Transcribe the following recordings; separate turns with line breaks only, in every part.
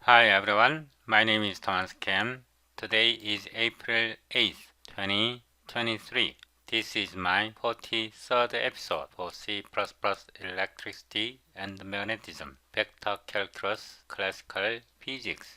Hi everyone, my name is Thomas Kim. Today is April 8th, 2023. This is my 43rd episode for C++ electricity and magnetism, vector calculus, classical physics.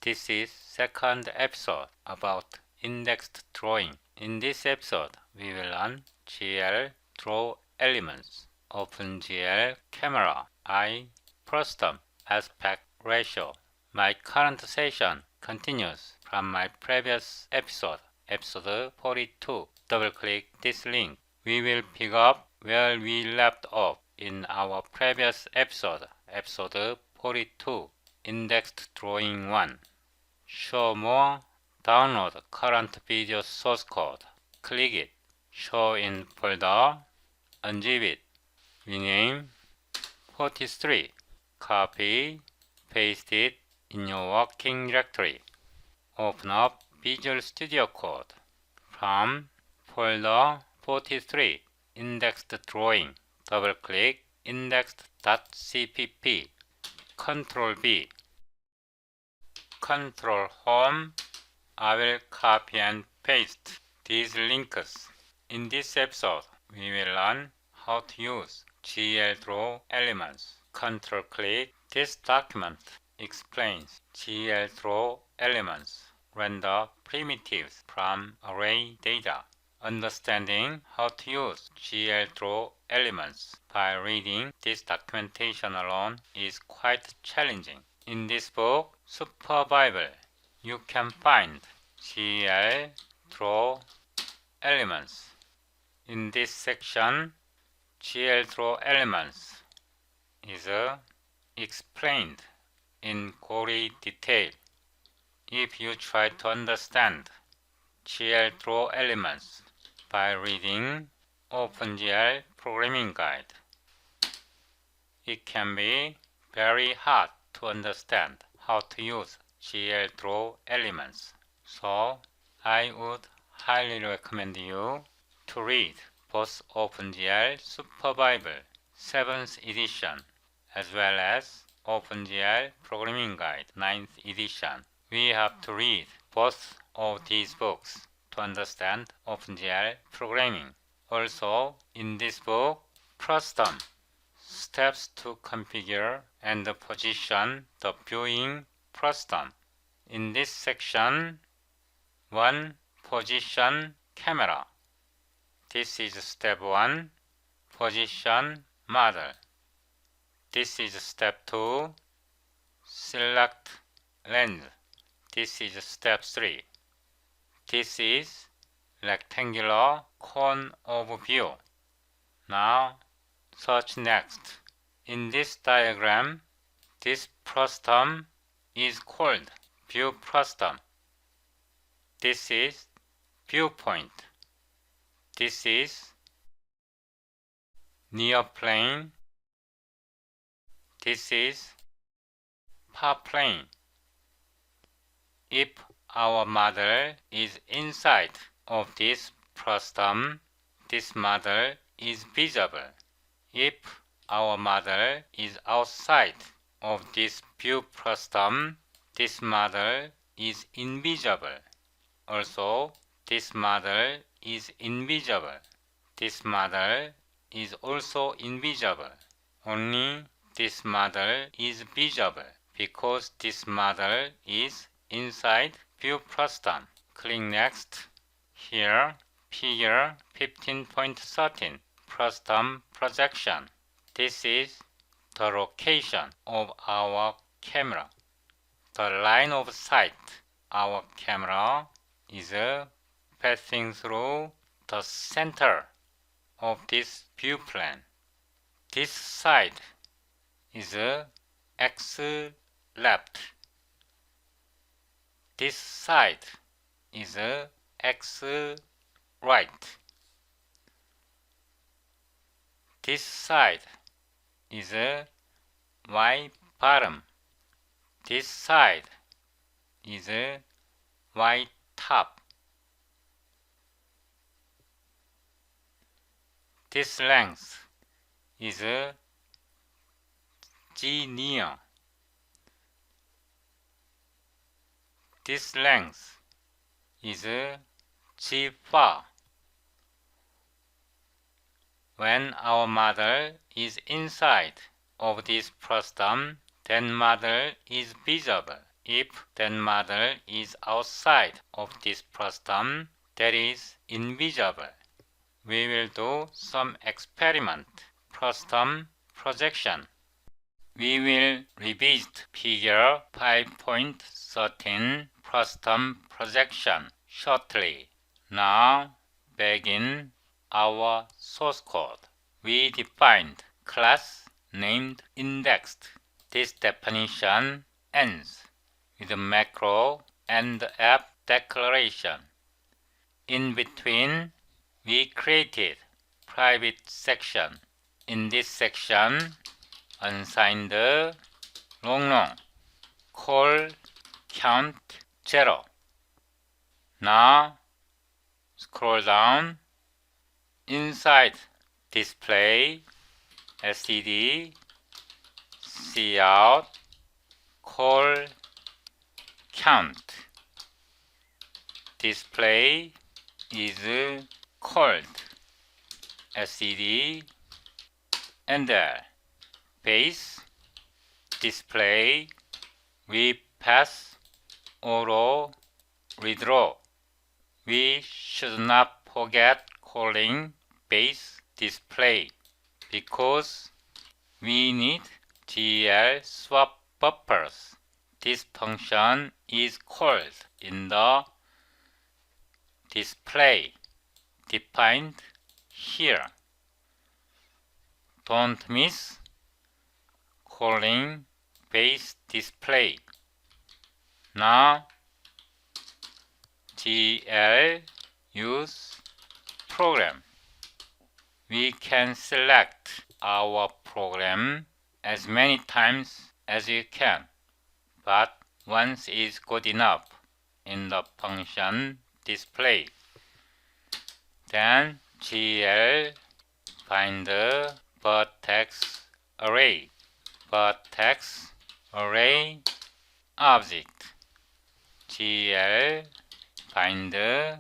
This is second episode about indexed drawing. In this episode, we will learn glDrawElements, OpenGL Camera Eye, frustum, aspect ratio. My current session continues from my previous episode, episode 42. Double-click this link. We will pick up where we left off in our previous episode, episode 42, Indexed Drawing 1. Show more, download current video source code. Click it. Show in folder, unzip it. Rename 43. Copy, paste it in your working directory. Open up Visual Studio Code. From folder 43, indexed drawing, double-click indexed.cpp, Ctrl V, Ctrl Home. I will copy and paste these links. In this episode, we will learn how to use glDrawElements. Ctrl-click. This document explains glDrawElements render primitives from array data. Understanding how to use glDrawElements by reading this documentation alone is quite challenging. In this book, Super Bible, you can find glDrawElements. In this section, glDrawElements is explained in gory detail. If you try to understand glDrawElements by reading OpenGL Programming Guide, it can be very hard to understand how to use glDrawElements. So I would highly recommend you to read both OpenGL Super Bible 7th edition as well as OpenGL Programming Guide 9th edition. We have to read both of these books to understand OpenGL programming. Also, in this book, frustum, steps to configure and position the viewing frustum. In this section, 1. Position camera. This is step 1, position model. This is step 2, select lens. This is step 3. This is rectangular cone of view. Now, search next. In this diagram, this frustum is called view frustum. This is viewpoint. This is near plane. This is far plane. If our model is inside of this frustum, this model is visible. If our model is outside of this view frustum, this model is invisible. Also, this model is invisible. This model is also invisible. Only this model is visible because this model is inside view frustum. Click next. Here, figure 15.13, frustum projection. This is the location of our camera. The line of sight, our camera, is passing through the center of this view plane. This side is x left. This side is x right. This side is y bottom. This side is y top. This length is G near. this length is G far. When our model is inside of this frustum, then model is visible. If then model is outside of this frustum, that is invisible. We will do some experiment, frustum projection. We will revisit figure 5.13 frustum projection shortly. Now begin our source code. We defined class named indexed. This definition ends with a macro and app declaration. In between, we created private section. In this section, unsigned long call count 0. Now scroll down. Inside display std cout call count. Display is called std enter. Base display we pass auto redraw. We should not forget calling base display because we need GL swap buffers. This function is called in the display defined here. Don't miss calling base display. Now GL use program. We can select our program as many times as you can, but once is good enough in the function display. Then GL find the Vertex array. Vertex array object. GL find the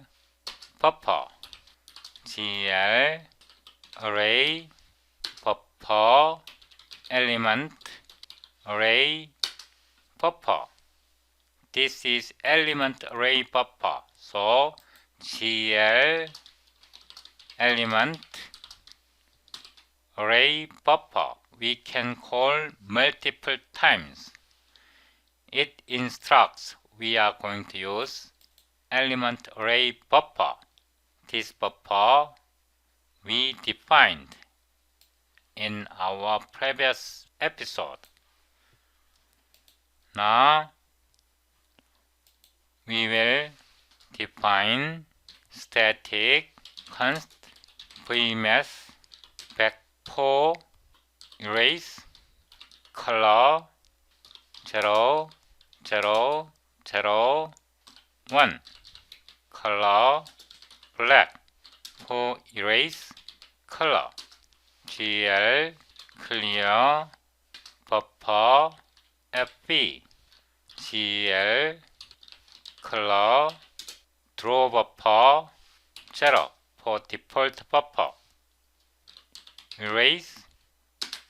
buffer. GL array buffer element array buffer. This is element array buffer. So GL element array buffer we can call multiple times. It instructs we are going to use element array buffer. This buffer we defined in our previous episode. Now we will define static const vmath backpo erase color 0 0 0 1 color black for erase color gl clear buffer fb gl color draw buffer 0 for default buffer erase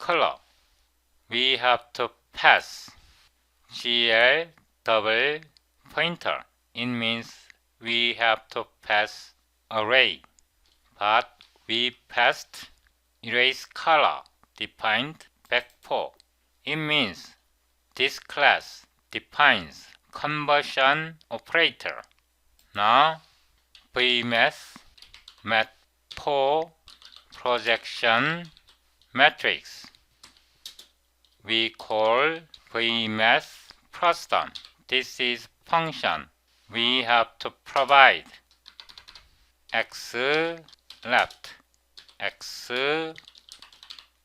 color. We have to pass gl double pointer. It means we have to pass array, but we passed erase color defined backpo. It means this class defines conversion operator. Now vmath matpo projection matrix. We call vmath frustum. This is function. We have to provide x left, x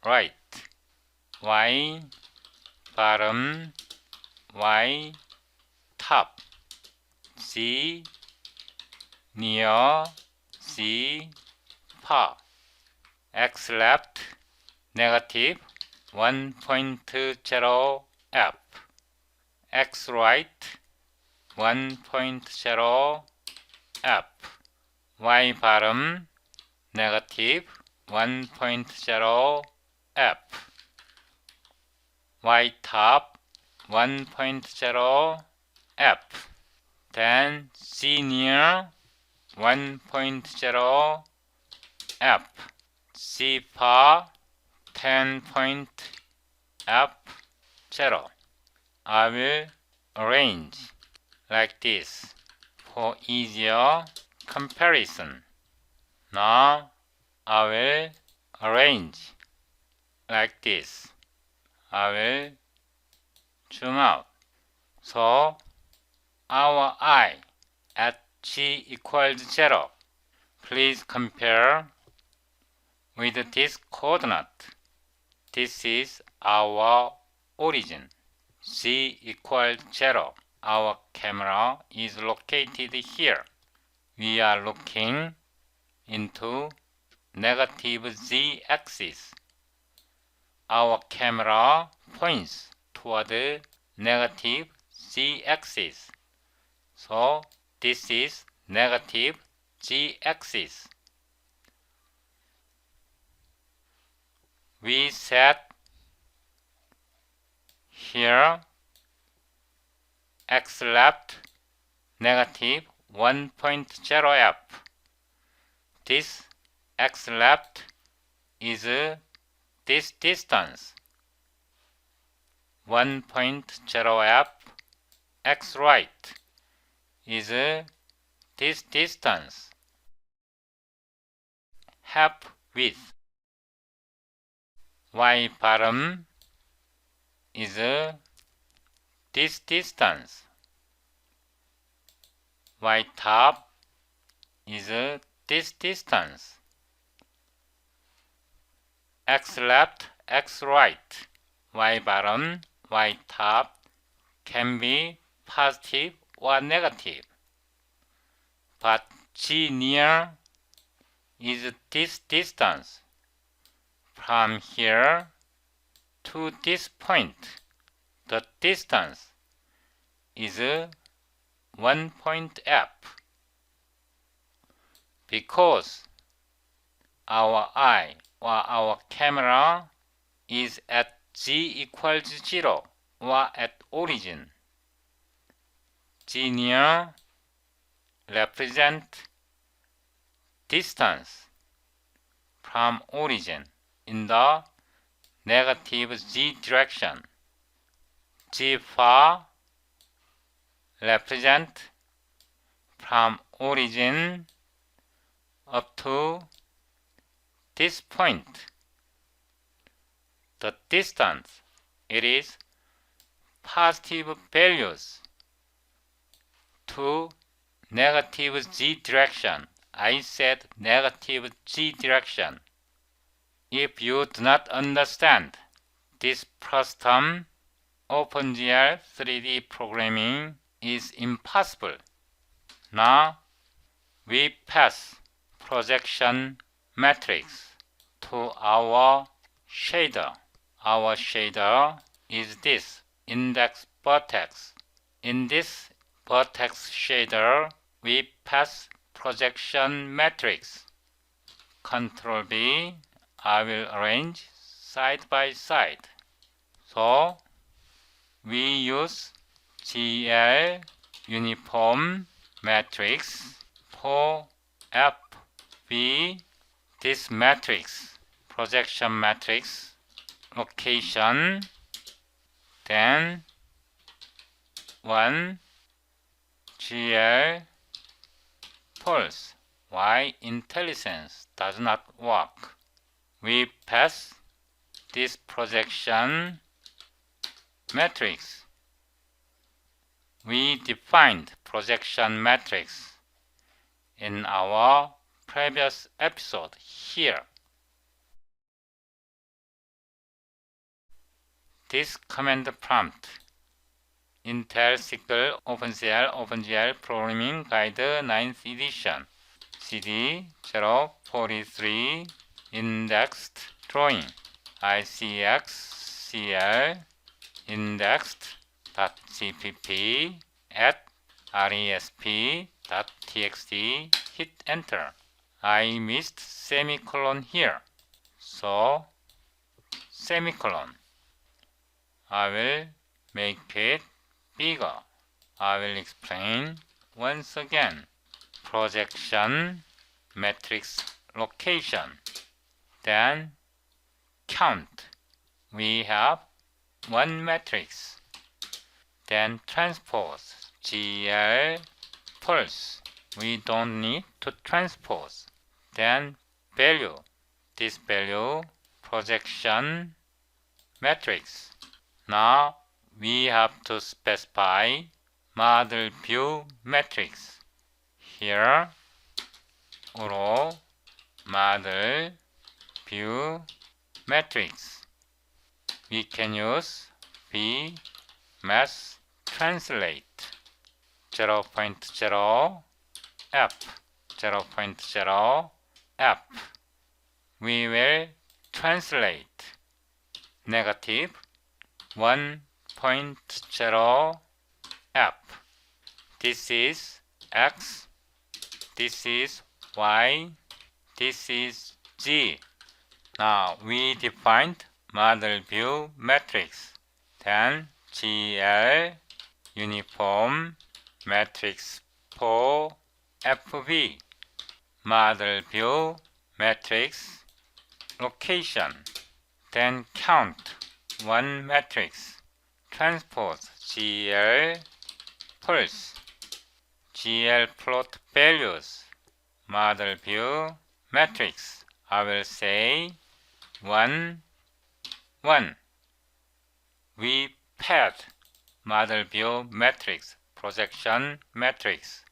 right, y bottom, y top, z near, z far, x left negative 1.0 f, x right 1.0 F, Y bottom negative 1.0 F, Y top 1.0 F, then C near 1.0 F, C far 10 point F 0. I will arrange like this for easier comparison. Now I will arrange like this. I will zoom out. So our eye at G equals 0. Please compare with this coordinate. This is our origin. G equals 0. Our camera is located here. We are looking into negative z-axis. Our camera points toward the negative z-axis. So this is negative z-axis. We set here x left negative 1.0 F. This x left is this distance 1.0 F. X right is this distance half width. Y bottom is this distance. Y top is this distance. X left, X right, Y bottom, Y top can be positive or negative. But G near is this distance from here to this point. The distance is 1 point F. Because our eye or our camera is at G equals 0 or at origin, G near represent distance from origin in the negative z direction. G far represent from origin up to this point. The distance, it is positive values to negative z direction. I said negative z direction. If you do not understand this frustum, OpenGL 3D programming is impossible. Now we pass projection matrix to our shader. Our shader is this index vertex. In this vertex shader, we pass projection matrix. Control B, I will arrange side by side. So we use GL uniform matrix for FB. This matrix, projection matrix, location, then 1 GL false. Why IntelliSense does not work? We pass this projection matrix. We defined projection matrix in our previous episode here. This command prompt, Intel SQL OpenGL Programming Guide 9th edition, CD 043, indexed drawing, ICXCL indexed.cpp at resp.txt, hit enter. I missed semicolon here, so semicolon. I will make it bigger. I will explain once again. Projection, matrix location, then count. We have one matrix. Then transpose, GL pulse. We don't need to transpose. Then value. This value, projection matrix. Now we have to specify model view matrix. Here, row model view matrix. We can use v mass translate 0.0 f 0.0 f. We will translate negative 1.0 f. This is x, this is y, this is z. Now we defined model view matrix. Then GL uniform matrix for FV. Model view matrix location. Then count one matrix. Transpose GL pulse. GL plot values. Model view matrix. I will say 1, 1. We pad model view matrix, projection matrix,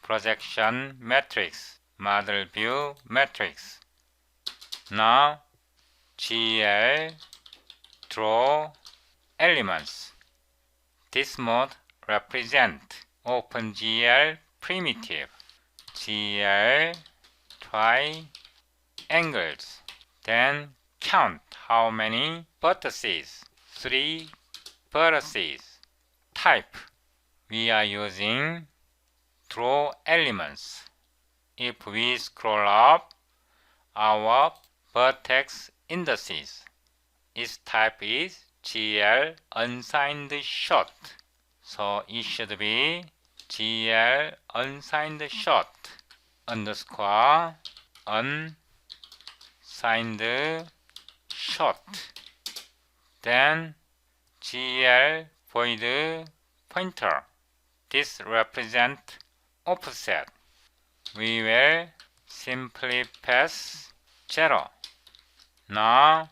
projection matrix, model view matrix. Now GL draw elements. This mode represents OpenGL primitive. GL triangles. Then count how many vertices. 3 vertices. Type. We are using draw elements. If we scroll up, our vertex indices. Its type is GL unsigned short. So it should be GL unsigned short underscore unsigned short. Then GL void pointer. This represents offset. We will simply pass 0. Now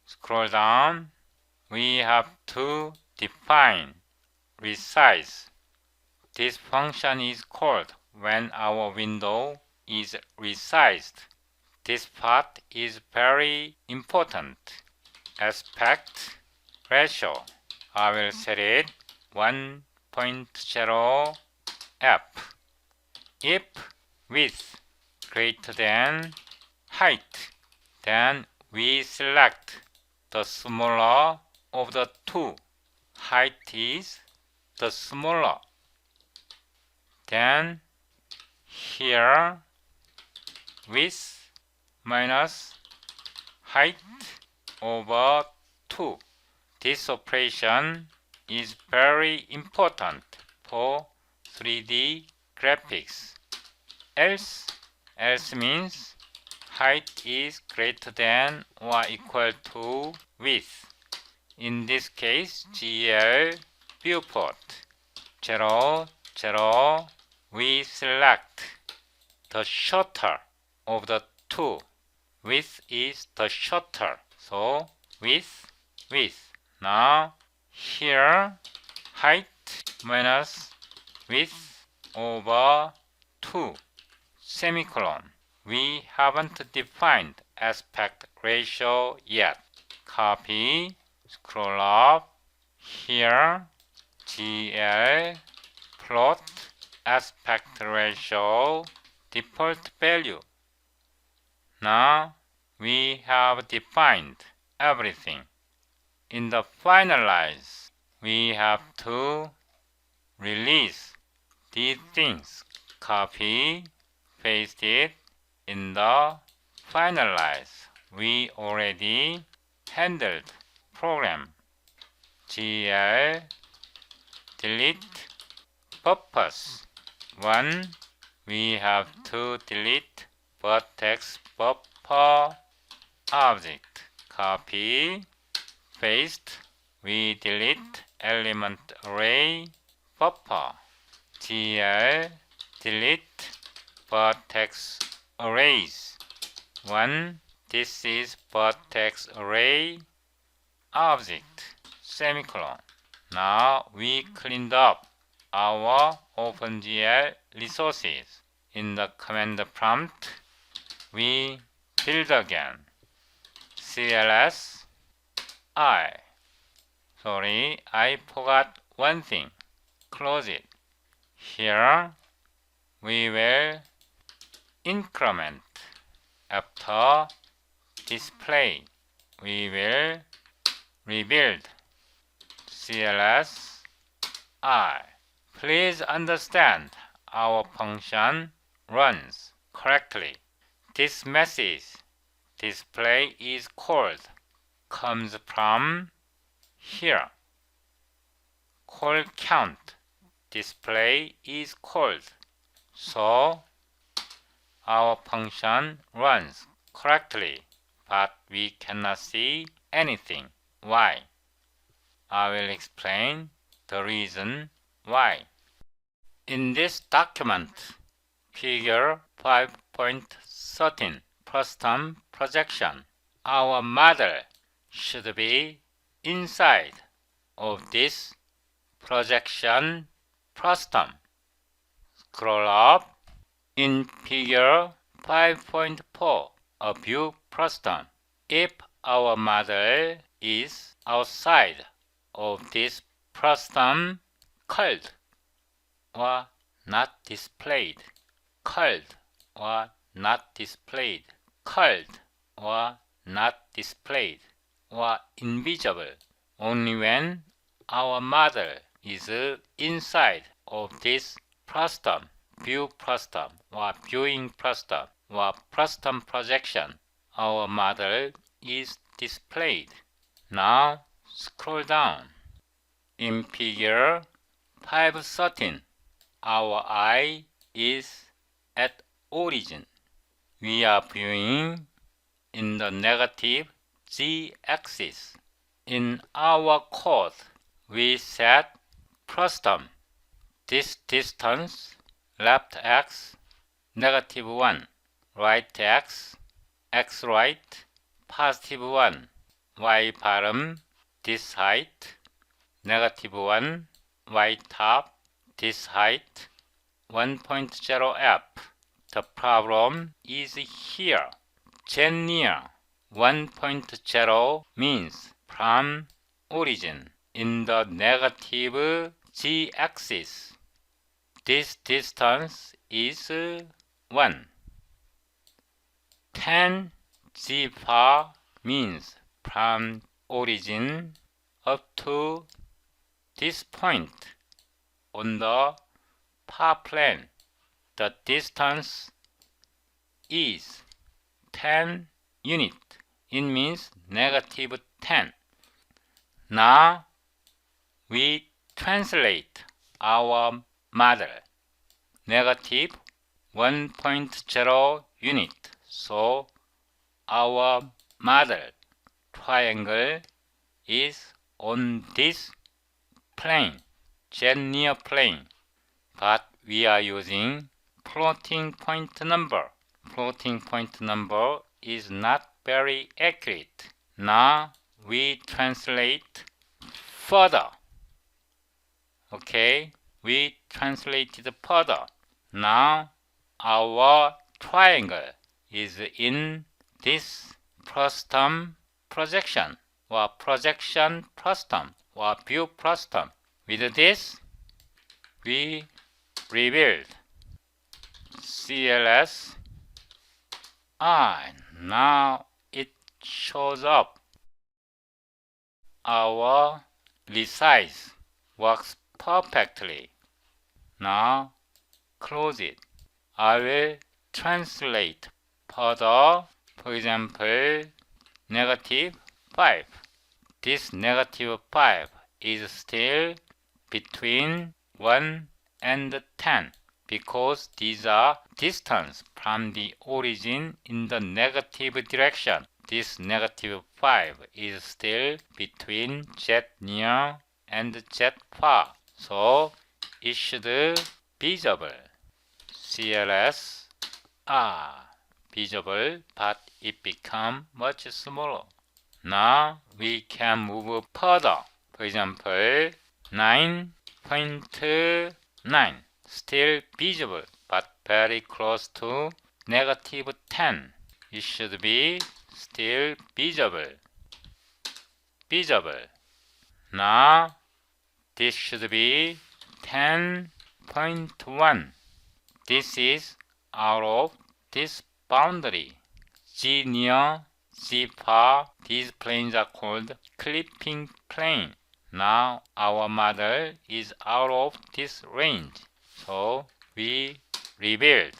scroll down. We have to define resize. This function is called when our window is resized. This part is very important. Aspect ratio. I will set it 1.0 f. If width greater than height, then we select the smaller of the two. Height is the smaller. Then here width minus height over 2. This operation is very important for 3D graphics. Else means height is greater than or equal to width. In this case, GL viewport 0, 0. We select the shorter of the two. Width is the shorter. So width. Now here height minus width over 2 semicolon. We haven't defined aspect ratio yet. Copy, scroll up. Here GL plot aspect ratio default value. Now we have defined everything. In the finalize, we have to release these things. Copy, paste it in the finalize. We already handled program. GL delete purpose. 1. We have to delete vertex buffer object. Copy, paste. We delete element array buffer. GL delete vertex arrays. 1. This is vertex array object. Semicolon. Now we cleaned up our OpenGL resources. In the command prompt, we build again. CLS I. Sorry, I forgot one thing. Close it. Here we will increment. After display, we will rebuild. CLS I. Please understand our function runs correctly. This message display is called comes from here. Call count display is called. So our function runs correctly, but we cannot see anything. Why? I will explain the reason why. In this document, figure 5.13, frustum projection, our model should be inside of this projection frustum. Scroll up. In figure 5.4, a view frustum. If our model is outside of this frustum, CULD or not displayed, CULD or not displayed, CULD or not displayed, or invisible only when our model is inside of this frustum, view frustum or viewing frustum or frustum projection. Our model is displayed. Now scroll down. In figure 5.13, our eye is at origin. We are viewing in the negative z-axis. In our code, we set frustum. This distance, left x, -1, right x, x right, +1, y bottom, this height, -1, y top, this height, 1.0 f. The problem is here. near 1.0 means from origin in the negative z-axis. This distance is 1. 10 z far means from origin up to this point on the far plane. The distance is 10 unit. It means -10. Now we translate our model. -1.0 unit. So our model triangle is on this plane, near plane. But we are using floating point number. Floating point number is not very accurate. Now we translate further. Okay, we translated further. Now our triangle is in this frustum projection or projection frustum or view frustum. With this, we rebuild CLS I. Now it shows up. Our resize works perfectly. Now close it. I will translate further. For example, -5. This -5 is still between 1 and 10 because these are distance from the origin in the negative direction. This -5 is still between z near and z far, so it should be visible. CLS visible, but it become much smaller. Now we can move further. For example, 9.9 still visible, but very close to -10. It should be still visible. Now this should be 10.1. This is out of this boundary. G near, G far, these planes are called clipping plane. Now our model is out of this range, so we rebuild.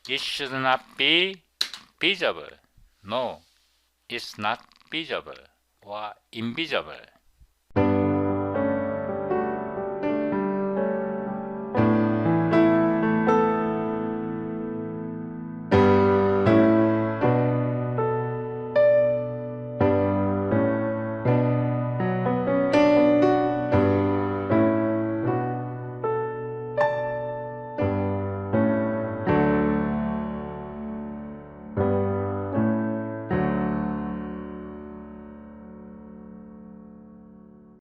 It should not be visible. No, it's not visible or invisible.